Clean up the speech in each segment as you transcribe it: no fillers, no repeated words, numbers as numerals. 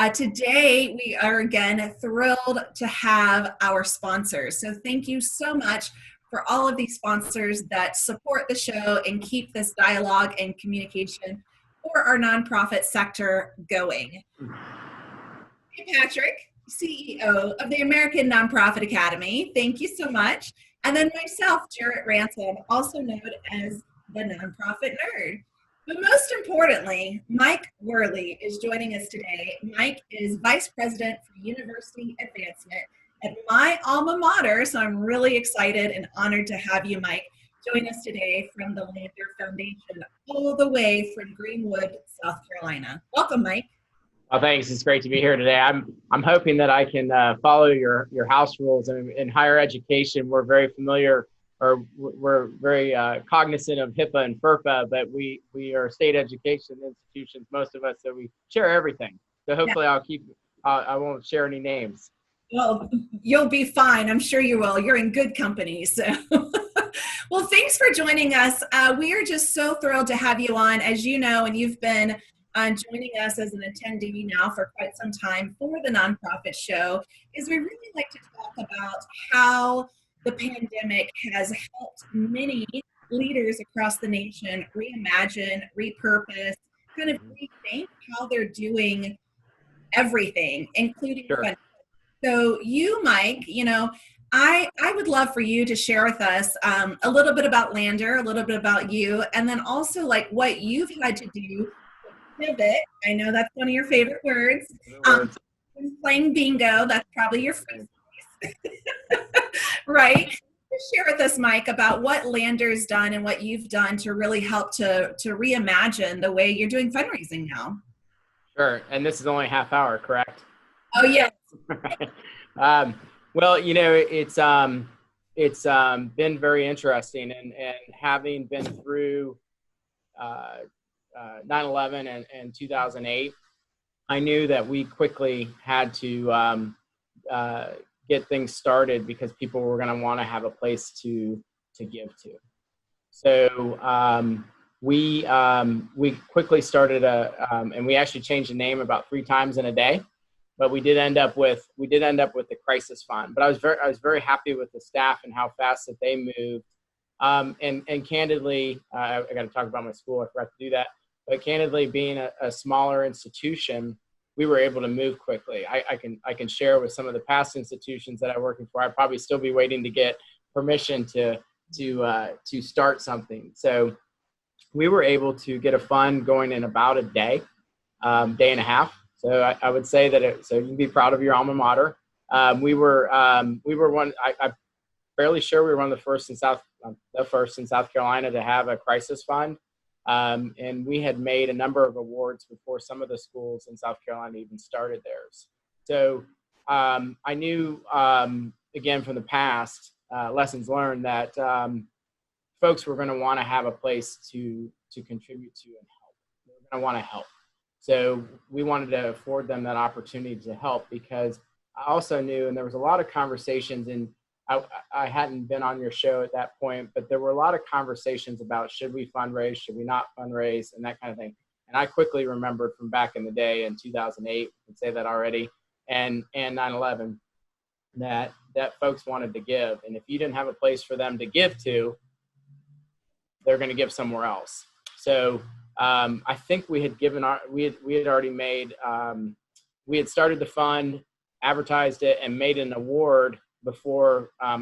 Today, we are again thrilled to have our sponsors. So, thank you so much for all of these sponsors that support the show and keep this dialogue and communication for our nonprofit sector going. Hey, Patrick, CEO of the American Nonprofit Academy. Thank you so much. And then myself, Jarrett Ransom, also known as the Nonprofit Nerd. But most importantly, Mike Worley is joining us today. Mike is Vice President for University Advancement at my alma mater, so I'm really excited and honored to have you, Mike, join us today from the Lander Foundation, all the way from Greenwood, South Carolina. Welcome, Mike. Oh, thanks. It's great to be here today. I'm hoping that I can follow your house rules. In higher education, we're very familiar, or we're very cognizant of HIPAA and FERPA, but we are state education institutions, most of us, so we share everything. So hopefully I won't share any names. Well, you'll be fine. I'm sure you will. You're in good company. So, well, thanks for joining us. We are just so thrilled to have you on. As you know, and you've been joining us as an attendee now for quite some time for the nonprofit show, is we really like to talk about how the pandemic has helped many leaders across the nation reimagine, repurpose, kind of rethink how they're doing everything, including Sure. So you, Mike, I would love for you to share with us a little bit about Lander, a little bit about you, and then also like what you've had to do to pivot. I know that's one of your favorite words. Playing bingo, that's probably your first right? Share with us, Mike, about what Lander's done and what you've done to really help to reimagine the way you're doing fundraising now. Sure. And this is only a half hour, correct? Oh, yeah. Well, it's been very interesting, and having been through 9/11 and 2008, I knew that we quickly had to get things started because people were going to want to have a place to give to. So we quickly started and we actually changed the name about 3 times in a day, but we did end up with the crisis fund. But I was very happy with the staff and how fast that they moved. And candidly, I got to talk about my school. I forgot to do that. But candidly, being a smaller institution, we were able to move quickly. I can share with some of the past institutions that I'm working for. I'd probably still be waiting to get permission to start something. So we were able to get a fund going in about a day and a half. So I would say that so you can be proud of your alma mater. We were one. I'm fairly sure we were one of the first in South Carolina to have a crisis fund. And we had made a number of awards before some of the schools in South Carolina even started theirs. So I knew, again, from the past, lessons learned that folks were going to want to have a place to contribute to and help. They were going to want to help. So we wanted to afford them that opportunity to help, because I also knew, and there was a lot of conversations, and I hadn't been on your show at that point, but there were a lot of conversations about should we fundraise, should we not fundraise, and that kind of thing. And I quickly remembered from back in the day in 2008, we can say that already, and 9/11, that folks wanted to give. And if you didn't have a place for them to give to, they're going to give somewhere else. So I think we had already made, we had started the fund, advertised it, and made an award before a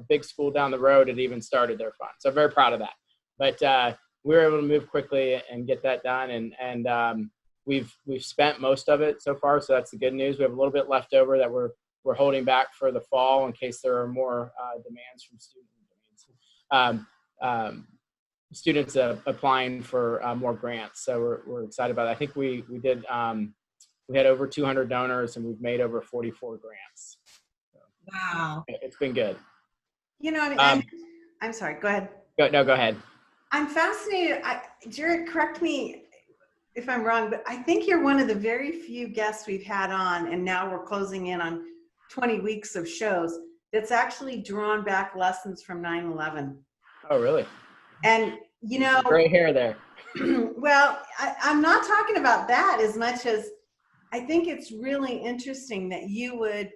big school down the road had even started their fund. So I'm very proud of that. But we were able to move quickly and get that done. And we've spent most of it so far. So that's the good news. We have a little bit left over that we're holding back for the fall in case there are more demands from students applying for more grants. So we're excited about it. I think we did, we had over 200 donors and we've made over 44 grants. So, wow. It's been good. I'm sorry, go ahead. Go ahead. I'm fascinated. Jared, correct me if I'm wrong, but I think you're one of the very few guests we've had on, and now we're closing in on 20 weeks of shows, that's actually drawn back lessons from 9/11. Oh, really? And, gray hair there. Well, I'm not talking about that as much as I think it's really interesting that you would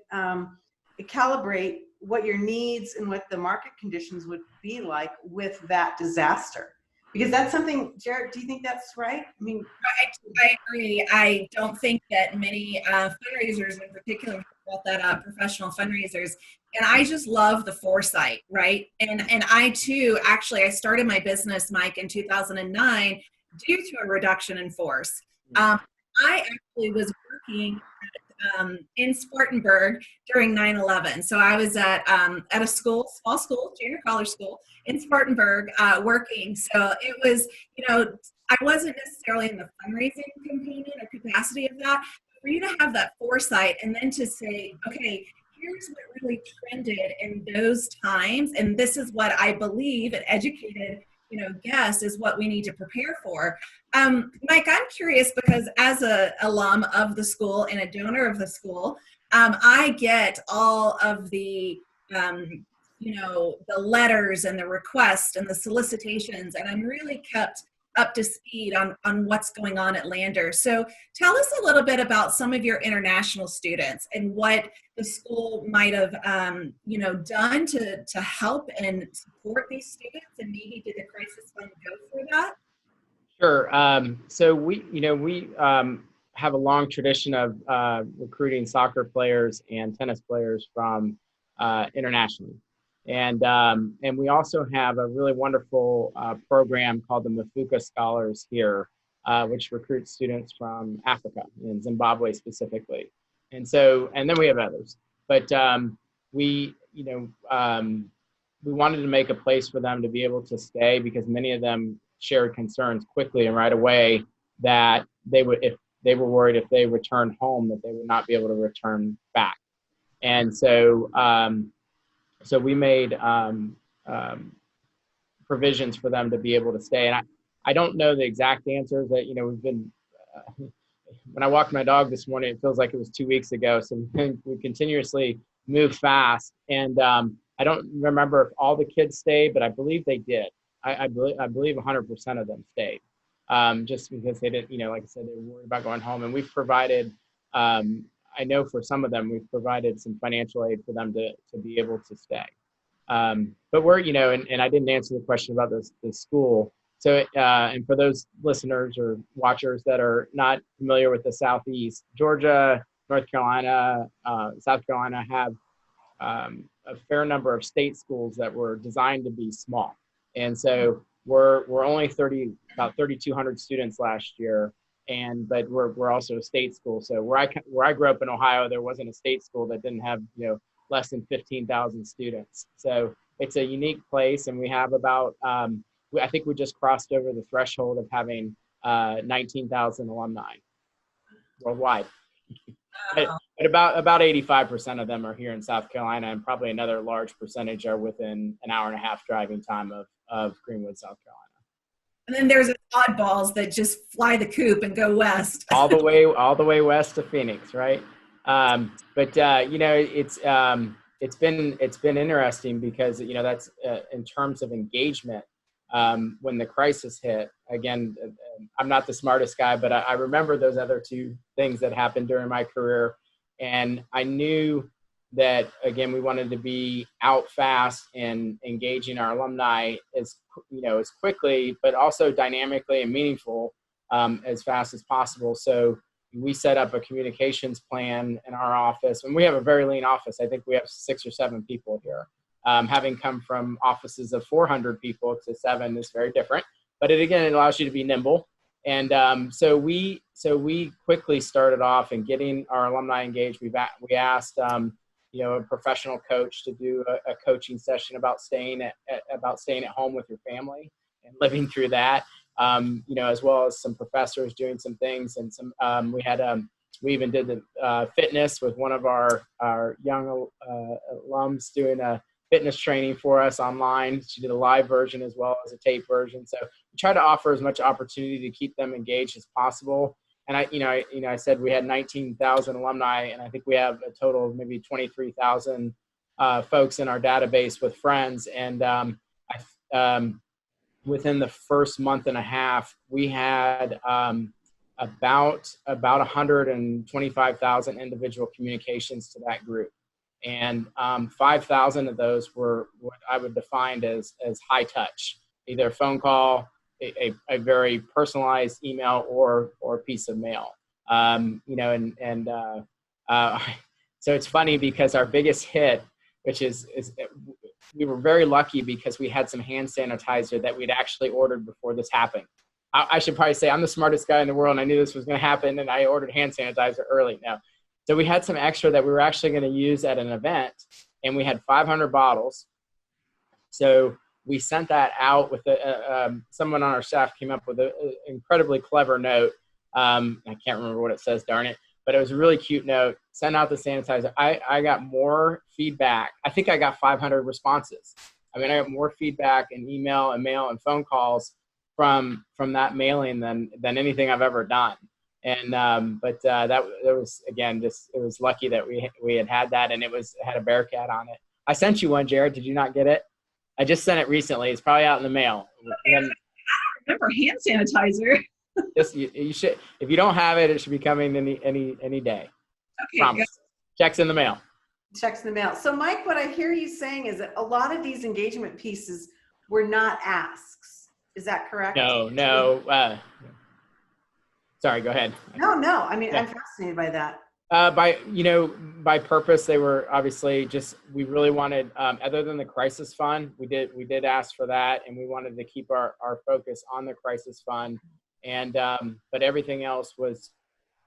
calibrate what your needs and what the market conditions would be like with that disaster. Because that's something, Jared, do you think that's right? I mean, I agree. I don't think that many fundraisers in particular have brought that up, professional fundraisers. And I just love the foresight, right? And I too, actually, I started my business, Mike, in 2009 due to a reduction in force. I actually was working in Spartanburg during 9/11. So I was at a school, small school, junior college school in Spartanburg, working. So it was, I wasn't necessarily in the fundraising component or capacity of that. For you to have that foresight and then to say, okay, here's what really trended in those times, and this is what I believe an educated, guess is what we need to prepare for. Mike, I'm curious because as a alum of the school and a donor of the school, I get all of the the letters and the requests and the solicitations, and I'm really kept up to speed on what's going on at Lander. So tell us a little bit about some of your international students and what the school might have, done to help and support these students, and maybe did the crisis fund go for that? Sure. So we have a long tradition of recruiting soccer players and tennis players from internationally. And we also have a really wonderful program called the Mafuka Scholars here, which recruits students from Africa and Zimbabwe specifically. And then we have others. But we wanted to make a place for them to be able to stay because many of them shared concerns quickly and right away that if they were worried if they returned home that they would not be able to return back. And so we made provisions for them to be able to stay. And I don't know the exact answers that, we've been, when I walked my dog this morning, it feels like it was 2 weeks ago. So we continuously move fast. And I don't remember if all the kids stayed, but I believe they did. I believe 100% of them stayed, just because they didn't, like I said, they were worried about going home. And we've provided, I know for some of them, we've provided some financial aid for them to be able to stay. But we're, and I didn't answer the question about the school. So, and for those listeners or watchers that are not familiar with the Southeast, Georgia, North Carolina, South Carolina have a fair number of state schools that were designed to be small. And so we're only about 3,200 students last year. But we're also a state school. So where I grew up in Ohio, there wasn't a state school that didn't have, less than 15,000 students. So it's a unique place. And we have about, I think we just crossed over the threshold of having 19,000 alumni worldwide. But about 85% of them are here in South Carolina, and probably another large percentage are within an hour and a half driving time of Greenwood, South Carolina. And then there's oddballs that just fly the coop and go west. all the way west to Phoenix, right? But it's been interesting because that's in terms of engagement. When the crisis hit, again, I'm not the smartest guy, but I remember those other two things that happened during my career, and I knew that again we wanted to be out fast and engaging our alumni as quickly, but also dynamically and meaningful as fast as possible. So we set up a communications plan in our office, and we have a very lean office. I think we have 6 or 7 people here. Having come from offices of 400 people to 7 is very different, but it allows you to be nimble. And so we quickly started off in getting our alumni engaged. We asked a professional coach to do a coaching session about staying at home with your family and living through that. As well as some professors doing some things, and some we even did the fitness with one of our young alums doing a fitness training for us online. She did a live version as well as a tape version. So we try to offer as much opportunity to keep them engaged as possible. And I said we had 19,000 alumni, and I think we have a total of maybe 23,000 folks in our database with friends. And within the first month and a half, we had about 125,000 individual communications to that group. And 5,000 of those were what I would define as high touch, either a phone call, a very personalized email, or a piece of mail. So it's funny because our biggest hit, which is we were very lucky because we had some hand sanitizer that we'd actually ordered before this happened. I should probably say I'm the smartest guy in the world, and I knew this was going to happen, and I ordered hand sanitizer early now. So we had some extra that we were actually going to use at an event, and we had 500 bottles. So we sent that out with someone on our staff came up with an incredibly clever note. I can't remember what it says, darn it, but it was a really cute note. Send out the sanitizer. I got more feedback. I think I got 500 responses. I mean, I got more feedback in email and mail and phone calls from that mailing than anything I've ever done. And that was, again, just, it was lucky that we had that, and it had a Bearcat on it. I sent you one, Jared. Did you not get it? I just sent it recently. It's probably out in the mail. I don't remember hand sanitizer. You should. If you don't have it, it should be coming any day. Okay. Promise. Checks in the mail. Checks in the mail. So, Mike, what I hear you saying is that a lot of these engagement pieces were not asks. Is that correct? No. Sorry, go ahead. No. I mean, yeah. I'm fascinated by that. By purpose, they were obviously just, we really wanted, other than the crisis fund, we did ask for that, and we wanted to keep our focus on the crisis fund. And, but everything else was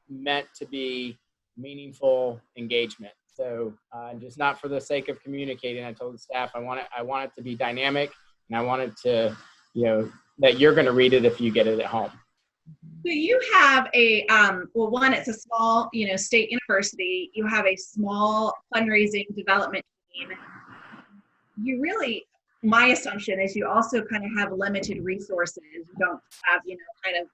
meant to be meaningful engagement. So, just not for the sake of communicating. I told the staff, I want it to be dynamic, and I wanted to, that you're going to read it if you get it at home. So you have one, it's a small, state university. You have a small fundraising development team. You really, my assumption is you also kind of have limited resources. You don't have, kind of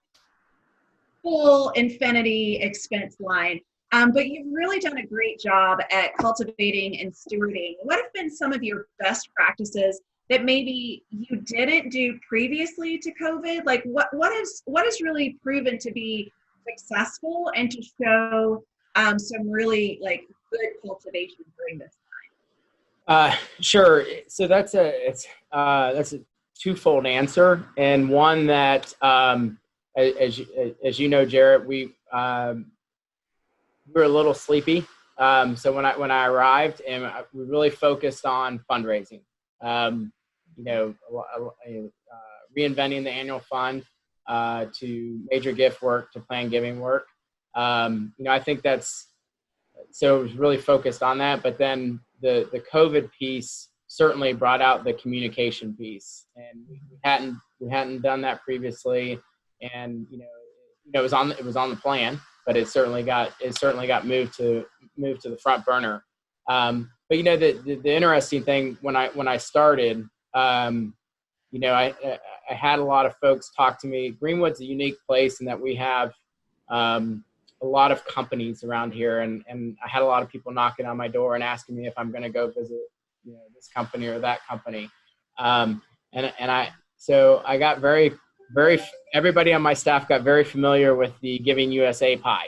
full infinity expense line. But you've really done a great job at cultivating and stewarding. What have been some of your best practices that maybe you didn't do previously to COVID? Like what has really proven to be successful and to show some really good cultivation during this time? Sure. So that's a twofold answer, and one that, as you know, Jarrett, we were a little sleepy. So when I arrived, and we really focused on fundraising. Reinventing the annual fund to major gift work to planned giving work. I think so it was really focused on that, but then the COVID piece certainly brought out the communication piece, and we hadn't done that previously, and it was on the plan, but it certainly got moved to the front burner. But the interesting thing when I started, I had a lot of folks talk to me. Greenwood's a unique place in that we have a lot of companies around here, and I had a lot of people knocking on my door and asking me if I'm going to go visit this company or that company, so I got very everybody on my staff got very familiar with the Giving USA pie,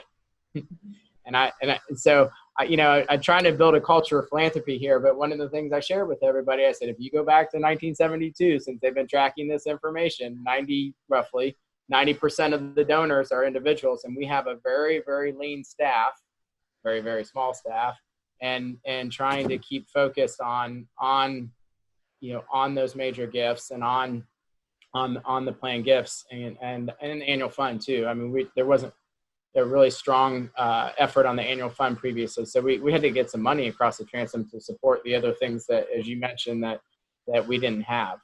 so I'm trying to build a culture of philanthropy here, but one of the things I shared with everybody, I said, if you go back to 1972, since they've been tracking this information, roughly 90% of the donors are individuals, and we have a very, very lean staff, very, very small staff, and trying to keep focused on those major gifts and on the planned gifts and the annual fund too. I mean, there wasn't a really strong effort on the annual fund previously. So we had to get some money across the transom to support the other things that, as you mentioned, that we didn't have.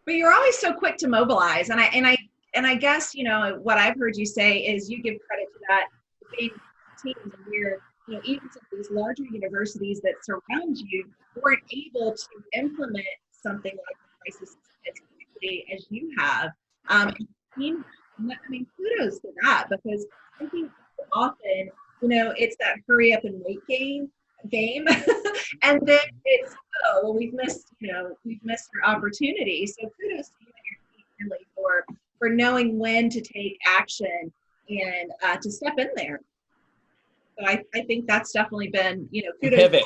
But you're always so quick to mobilize. And I guess, what I've heard you say is you give credit to that big teams where, even some of these larger universities that surround you weren't able to implement something like the crisis as quickly as you have. Kudos to that, because I think often, it's that hurry up and wait game, and then it's, we've missed our opportunity. So kudos to you and your team really for for knowing when to take action and to step in there. So I think that's definitely been, kudos. Pivot.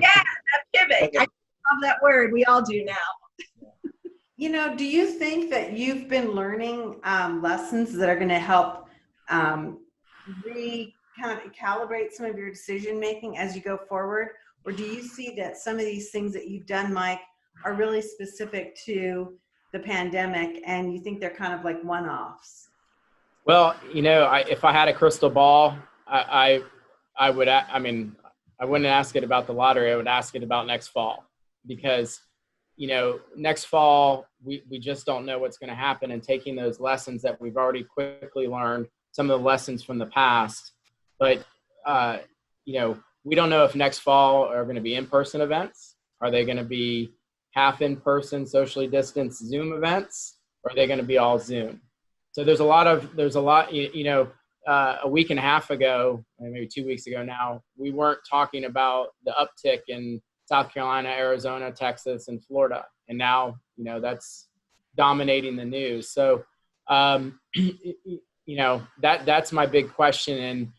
Yeah, that pivot. I love that word. We all do now. Do you think that you've been learning lessons that are going to help kind of calibrate some of your decision making as you go forward? Or do you see that some of these things that you've done, Mike, are really specific to the pandemic and you think they're kind of like one-offs? Well, if I had a crystal ball, I would, I wouldn't ask it about the lottery. I would ask it about next fall, because, next fall, we just don't know what's going to happen, and taking those lessons that we've already quickly learned, some of the lessons from the past, but, we don't know if next fall are going to be in-person events. Are they going to be half in-person, socially distanced Zoom events? Or are they going to be all Zoom? So there's a lot, a week and a half ago, maybe 2 weeks ago now, we weren't talking about the uptick in South Carolina, Arizona, Texas, and Florida. And now, that's dominating the news. So, that's my big question. And,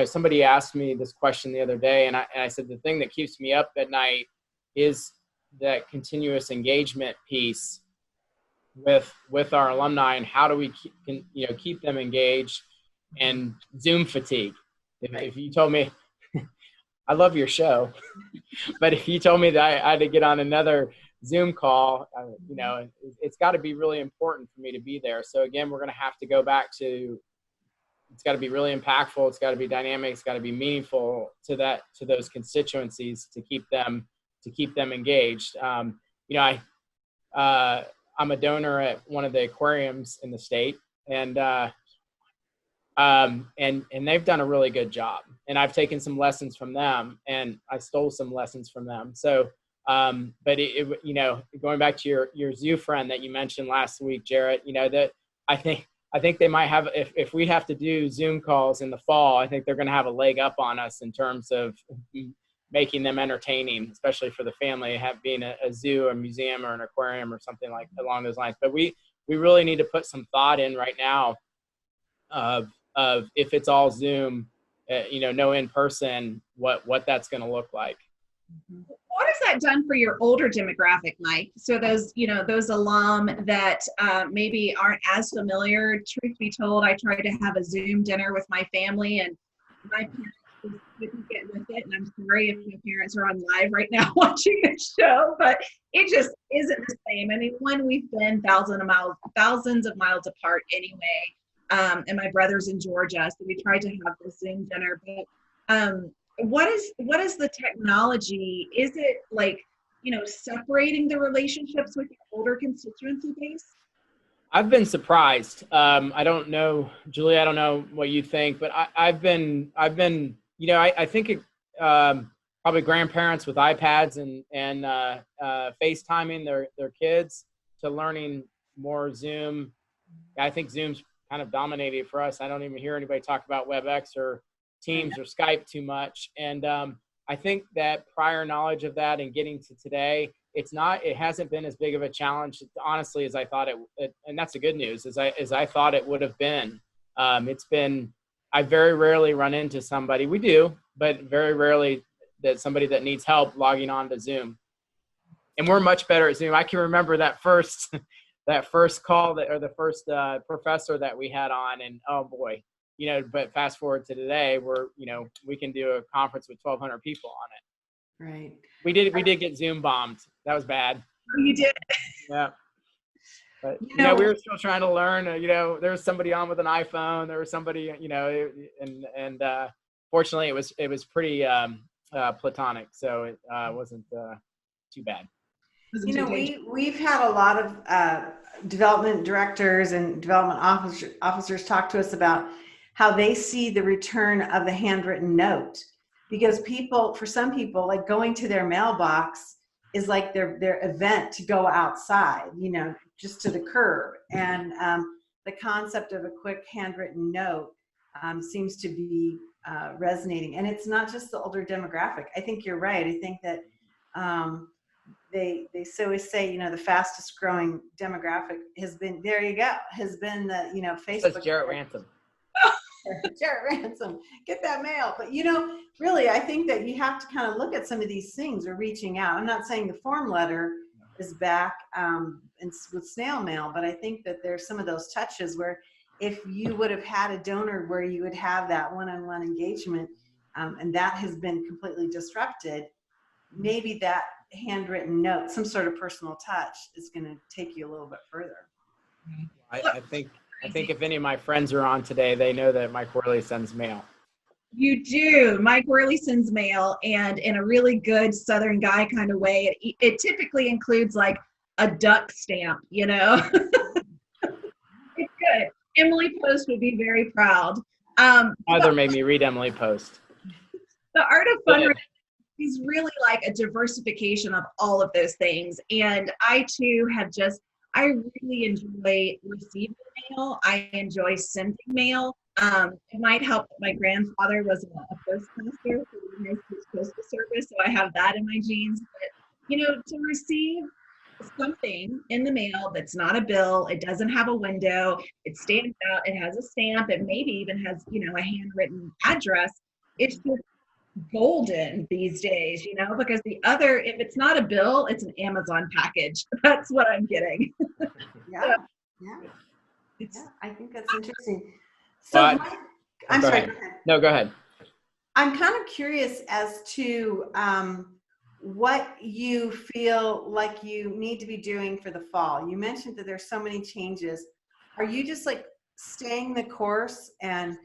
somebody asked me this question the other day, and I said, the thing that keeps me up at night is that continuous engagement piece with our alumni, and how do we keep them engaged, and Zoom fatigue. If you told me, I love your show, but if you told me that I had to get on another Zoom call, it's got to be really important for me to be there. So again, we're going to have to go back to, it's got to be really impactful. It's got to be dynamic. It's got to be meaningful to those constituencies to keep them engaged. I'm a donor at one of the aquariums in the state, and they've done a really good job. And I've taken some lessons from them, and I stole some lessons from them. So, but going back to your zoo friend that you mentioned last week, Jarrett, that I think they might have, if we have to do Zoom calls in the fall, I think they're going to have a leg up on us in terms of making them entertaining, especially for the family, being a zoo, a museum, or an aquarium, or something like along those lines. But we really need to put some thought in right now of if it's all Zoom, no in person, what that's going to look like. What has that done for your older demographic, Mike? So those alum that maybe aren't as familiar. Truth be told, I tried to have a Zoom dinner with my family, and my parents just couldn't get with it. And I'm sorry if my parents are on live right now watching the show, but it just isn't the same. I mean, when we've been thousands of miles apart anyway, and my brother's in Georgia, so we tried to have this Zoom dinner. But what is the technology? Is it like, separating the relationships with your older constituency base? I've been surprised. I don't know, Julie, I don't know what you think, but I've been, I think probably grandparents with iPads and FaceTiming their kids to learning more Zoom. I think Zoom's kind of dominated for us. I don't even hear anybody talk about WebEx or Teams or Skype too much. And I think that prior knowledge of that and getting to today, it hasn't been as big of a challenge, honestly, as I thought it, and that's the good news, as I thought it would have been. I very rarely run into somebody, we do, but very rarely that somebody that needs help logging on to Zoom. And we're much better at Zoom. I can remember that first call or the first professor that we had on, and oh boy, but fast forward to today, we can do a conference with 1,200 people on it. Right. We did get Zoom bombed. That was bad. Oh, you did? Yeah. But we were still trying to learn. There was somebody on with an iPhone. There was somebody, and fortunately it was pretty platonic, so it wasn't too bad. We've had a lot of development directors and development officers talk to us about how they see the return of the handwritten note, because for some people, like going to their mailbox is like their event to go outside, just to the curb. And the concept of a quick handwritten note seems to be resonating. And it's not just the older demographic. I think you're right. I think that they always say, the fastest growing demographic has been, there you go, has been the, That's Facebook. Jarrett Ransom. Jarrett Ransom, get that mail. But really, I think that you have to kind of look at some of these things or reaching out. I'm not saying the form letter is back with snail mail, but I think that there's some of those touches where if you would have had a donor where you would have that one-on-one engagement, and that has been completely disrupted, maybe that handwritten note, some sort of personal touch, is going to take you a little bit further. I think if any of my friends are on today, they know that Mike Worley sends mail. You do. Mike Worley sends mail, and in a really good Southern guy kind of way, it typically includes like a duck stamp, It's good. Emily Post would be very proud. Mother made me read Emily Post. The art of fundraising is really like a diversification of all of those things. And I too I really enjoy receiving mail. I enjoy sending mail. It might help that my grandfather was a postmaster for the United States Postal Service, so I have that in my genes. But, to receive something in the mail that's not a bill, it doesn't have a window, it stands out, it has a stamp, it maybe even has, a handwritten address. It's just golden these days, because if it's not a bill, it's an Amazon package. That's what I'm getting. Yeah. I think that's interesting. So I'm sorry. Go ahead. No, go ahead. I'm kind of curious as to what you feel like you need to be doing for the fall. You mentioned that there's so many changes. Are you just like staying the course and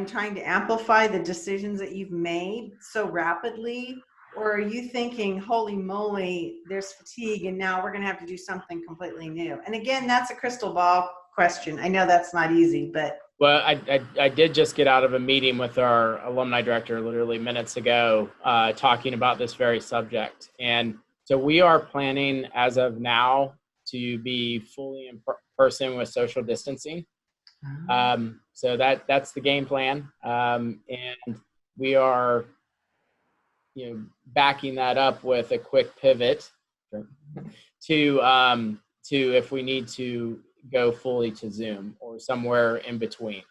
trying to amplify the decisions that you've made so rapidly? Or are you thinking, holy moly, there's fatigue and now we're going to have to do something completely new? And again, that's a crystal ball question. I know that's not easy, but. Well, I did just get out of a meeting with our alumni director literally minutes ago, talking about this very subject. And so we are planning as of now to be fully in person with social distancing. So that's the game plan. And we are, backing that up with a quick pivot to if we need to go fully to Zoom or somewhere in between.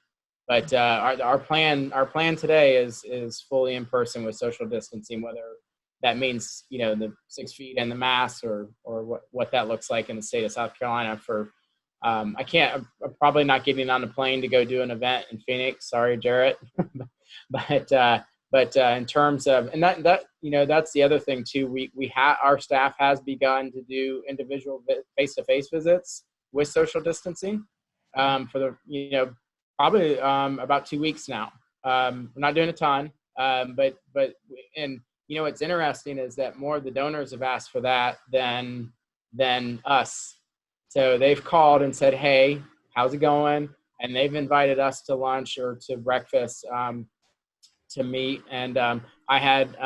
But our plan today is fully in person with social distancing, whether that means the 6 feet and the mask or what that looks like in the state of South Carolina. For I'm probably not getting on a plane to go do an event in Phoenix. Sorry, Jarrett. But in terms of, and that's the other thing too. Our staff has begun to do individual face-to-face visits with social distancing for the probably about 2 weeks now. We're not doing a ton, but what's interesting is that more of the donors have asked for that than us. So they've called and said, hey, how's it going? And they've invited us to lunch or to breakfast to meet. And I had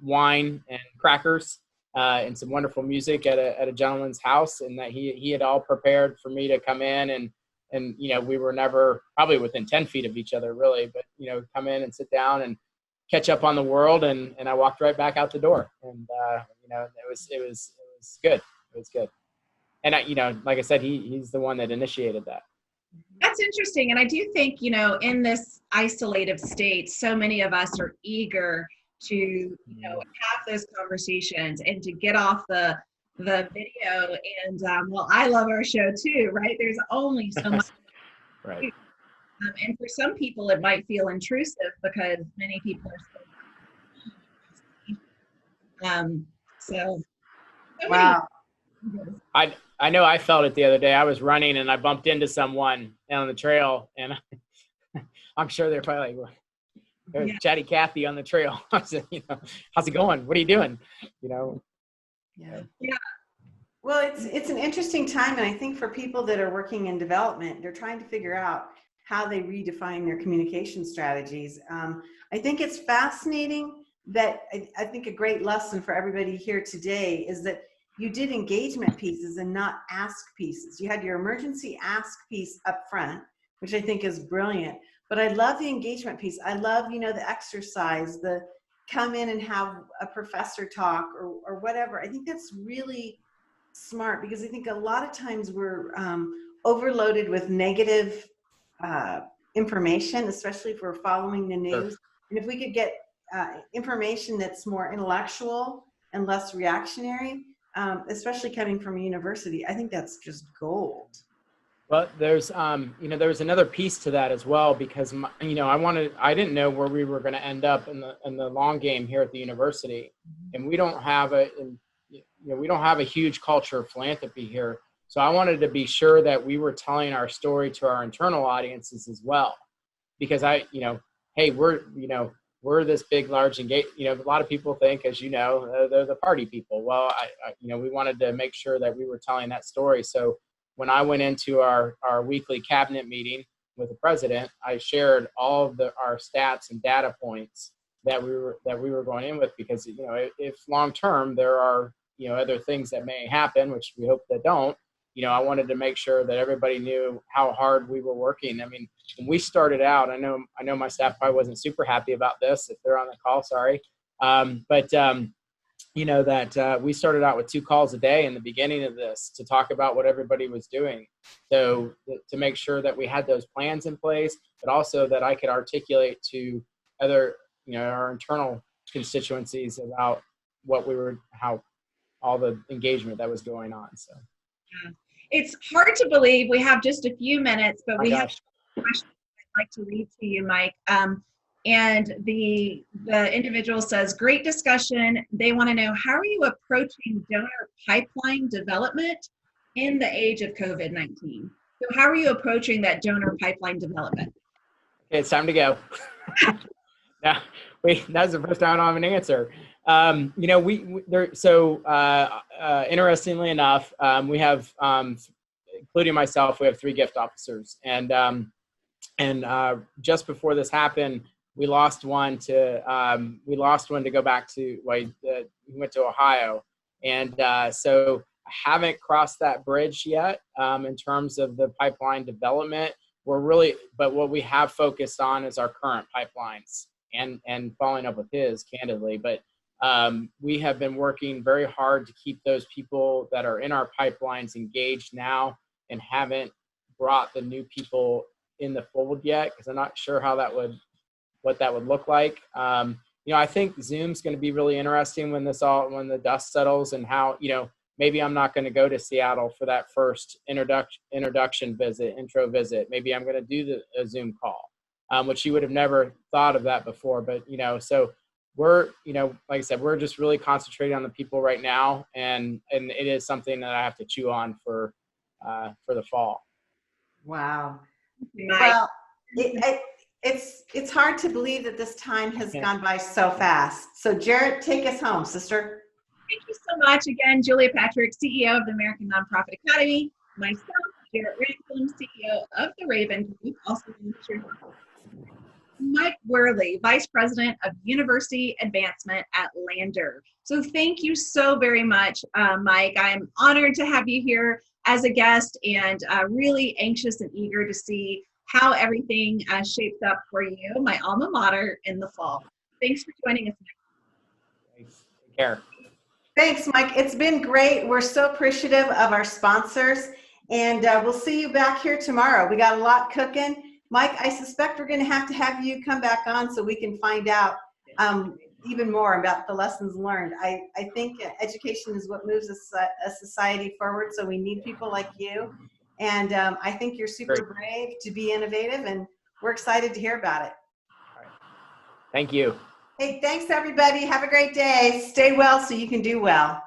wine and crackers and some wonderful music at a gentleman's house, and that he had all prepared for me to come in and we were never probably within 10 feet of each other really, but come in and sit down and catch up on the world. And I walked right back out the door, and it was good. It was good. And like I said, he's the one that initiated that. That's interesting. And I do think, in this isolated state, so many of us are eager to, have those conversations and to get off the video. And I love our show too, right? There's only so much. Right. And for some people, it might feel intrusive because many people are so. Wow. I know I felt it the other day. I was running and I bumped into someone on the trail, and I'm sure they're probably like, there's Chatty Cathy on the trail. I said, how's it going? What are you doing? Yeah. Well, it's an interesting time. And I think for people that are working in development, they're trying to figure out how they redefine their communication strategies. I think it's fascinating that I think a great lesson for everybody here today is that you did engagement pieces and not ask pieces. You had your emergency ask piece up front, which I think is brilliant. But I love the engagement piece. I love, the exercise, the come in and have a professor talk or whatever. I think that's really smart, because I think a lot of times we're overloaded with negative information, especially if we're following the news. Sure. And if we could get information that's more intellectual and less reactionary, especially coming from a university, I think that's just gold. But there's, there's another piece to that as well, because, I didn't know where we were going to end up in the long game here at the university. And we don't have a huge culture of philanthropy here. So I wanted to be sure that we were telling our story to our internal audiences as well, because hey, we're this big, large, engaged, a lot of people think, as they're the party people. Well, we wanted to make sure that we were telling that story. So when I went into our weekly cabinet meeting with the president, I shared all of our stats and data points that we were going in with, because, if long term there are, other things that may happen, which we hope that don't, I wanted to make sure that everybody knew how hard we were working. I mean, when we started out, I know my staff probably wasn't super happy about this. If they're on the call, sorry. We started out with 2 calls a day in the beginning of this to talk about what everybody was doing. So to make sure that we had those plans in place, but also that I could articulate to other, our internal constituencies about how all the engagement that was going on. So. Yeah. It's hard to believe we have just a few minutes, but we have a question I'd like to read to you, Mike. And the individual says, great discussion. They want to know, how are you approaching donor pipeline development in the age of COVID-19? So how are you approaching that donor pipeline development? Okay, it's time to go. That's the first time I don't have an answer. Interestingly enough, we have, including myself, we have 3 gift officers, and just before this happened, we lost one to go back to, he went to Ohio, and so I haven't crossed that bridge yet in terms of the pipeline development. But what we have focused on is our current pipelines and following up with his, candidly. But we have been working very hard to keep those people that are in our pipelines engaged now, and haven't brought the new people in the fold yet, because I'm not sure what that would look like. I think Zoom's going to be really interesting when the dust settles, and how, maybe I'm not going to go to Seattle for that first intro visit. Maybe I'm going to do a Zoom call, which you would have never thought of that before. But, so we're, like I said, we're just really concentrating on the people right now. And it is something that I have to chew on for the fall. Wow. Well, it's hard to believe that this time has gone by so fast. So Jarrett, take us home, sister. Thank you so much. Again, Julia Patrick, CEO of the American Nonprofit Academy. Myself, Jarrett Ransom, CEO of the Raven Group, also Mike Worley, Vice President of University Advancement at Lander. So thank you so very much, Mike. I'm honored to have you here as a guest, and really anxious and eager to see how everything shapes up for you, my alma mater, in the fall. Thanks for joining us, Mike. Thanks. Take care. Thanks, Mike. It's been great. We're so appreciative of our sponsors, and we'll see you back here tomorrow. We got a lot cooking. Mike, I suspect we're going to have you come back on so we can find out even more about the lessons learned. I think education is what moves a society forward, so we need people like you. And I think you're super brave to be innovative, and we're excited to hear about it. All right. Thank you. Hey, thanks everybody. Have a great day. Stay well so you can do well.